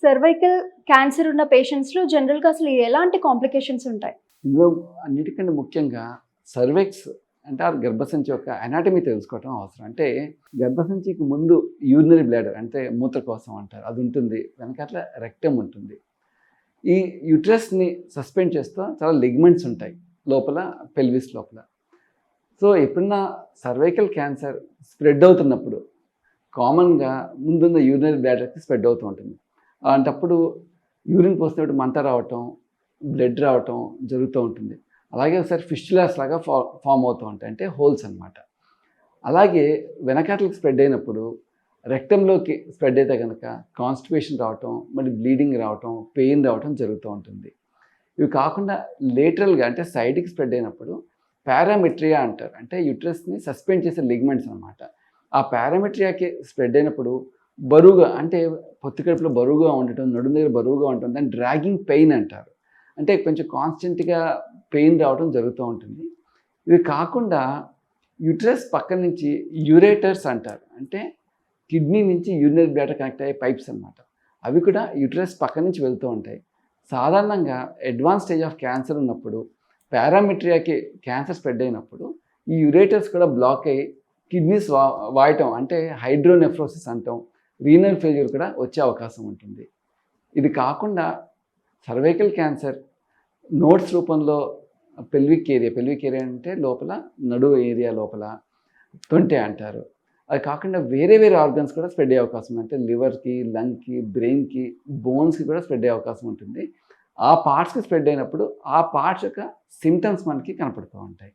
Cervical cancer ఉన్న పేషెంట్స్‌లో జనరల్‌గా అసలు ఎలాంటి కాంప్లికేషన్స్ ఉంటాయి? ఇందులో అన్నిటికంటే ముఖ్యంగా సర్వెక్స్ అంటే ఆ గర్భసంచి యొక్క అనాటమీ తెలుసుకోవటం అవసరం. అంటే గర్భసంచికి ముందు యూరినరీ బ్లాడర్ అంటే మూత్రకోశం అంటారు. అది ఉంటుంది. వెనకాతల రెక్టమ్ ఉంటుంది. ఈ యూట్రస్‌ని సస్పెండ్ చేస్తూ చాలా లిగమెంట్స్ ఉంటాయి లోపల, పెల్విస్ లోపల. సో ఎప్పుడన్నా సర్వైకల్ క్యాన్సర్ స్ప్రెడ్ అవుతున్నప్పుడు కామన్గా ముందున్న యూరినరీ బ్లాడర్కి స్ప్రెడ్ అవుతూ ఉంటుంది. అలాంటప్పుడు యూరిన్ పోసినప్పుడు మంట రావటం, బ్లడ్ రావటం జరుగుతూ ఉంటుంది. అలాగే ఒకసారి ఫిస్టులాస్ లాగా ఫామ్ అవుతూ ఉంటాయి, అంటే హోల్స్ అనమాట. అలాగే వెనకాతలకు స్ప్రెడ్ అయినప్పుడు రెక్టంలోకి స్ప్రెడ్ అయితే కనుక కాన్స్టిపేషన్ రావటం, మళ్ళీ బ్లీడింగ్ రావటం, పెయిన్ రావటం జరుగుతూ ఉంటుంది. ఇవి కాకుండా లేటరల్గా అంటే సైడ్కి స్ప్రెడ్ అయినప్పుడు పారామెట్రియా అంటారు. అంటే యూట్రస్ని సస్పెండ్ చేసే లిగమెంట్స్ అనమాట. ఆ పారామెట్రియాకి స్ప్రెడ్ అయినప్పుడు బరువుగా అంటే పొత్తి కడుపులో బరువుగా ఉండటం, నడుము దగ్గర బరువుగా ఉండటం, దాన్ని డ్రాగింగ్ పెయిన్ అంటారు. అంటే కొంచెం కాన్స్టెంట్గా పెయిన్ రావడం జరుగుతూ ఉంటుంది. ఇవి కాకుండా యూట్రస్ పక్క నుంచి యూరేటర్స్ అంటారు. అంటే కిడ్నీ నుంచి యూరినరీ బ్లాడర్ కనెక్ట్ అయ్యే పైప్స్ అనమాట. అవి కూడా యూట్రస్ పక్క నుంచి వెళ్తూ ఉంటాయి. సాధారణంగా అడ్వాన్స్ స్టేజ్ ఆఫ్ క్యాన్సర్ ఉన్నప్పుడు పారామెట్రియాకి క్యాన్సర్ స్ప్రెడ్ అయినప్పుడు ఈ యూరేటర్స్ కూడా బ్లాక్ అయ్యి కిడ్నీస్ వాయటం అంటే హైడ్రోనెఫ్రోసిస్ అంటాం, రీనల్ ఫెయిల్యూర్ కూడా వచ్చే అవకాశం ఉంటుంది. ఇది కాకుండా సర్వైకల్ క్యాన్సర్ నోట్స్ రూపంలో పెల్విక్ ఏరియా అంటే లోపల నడుము ఏరియా లోపల తొంటె అంటారు. అది కాకుండా వేరే వేరే ఆర్గన్స్ కూడా స్ప్రెడ్ అయ్యే అవకాశం ఉంది. అంటే లివర్కి, లంగ్కి, బ్రెయిన్కి, బోన్స్కి కూడా స్ప్రెడ్ అయ్యే అవకాశం ఉంటుంది. ఆ పార్ట్స్కి స్ప్రెడ్ అయినప్పుడు ఆ పార్ట్స్ యొక్క సిమ్టమ్స్ మనకి కనపడుతూ ఉంటాయి.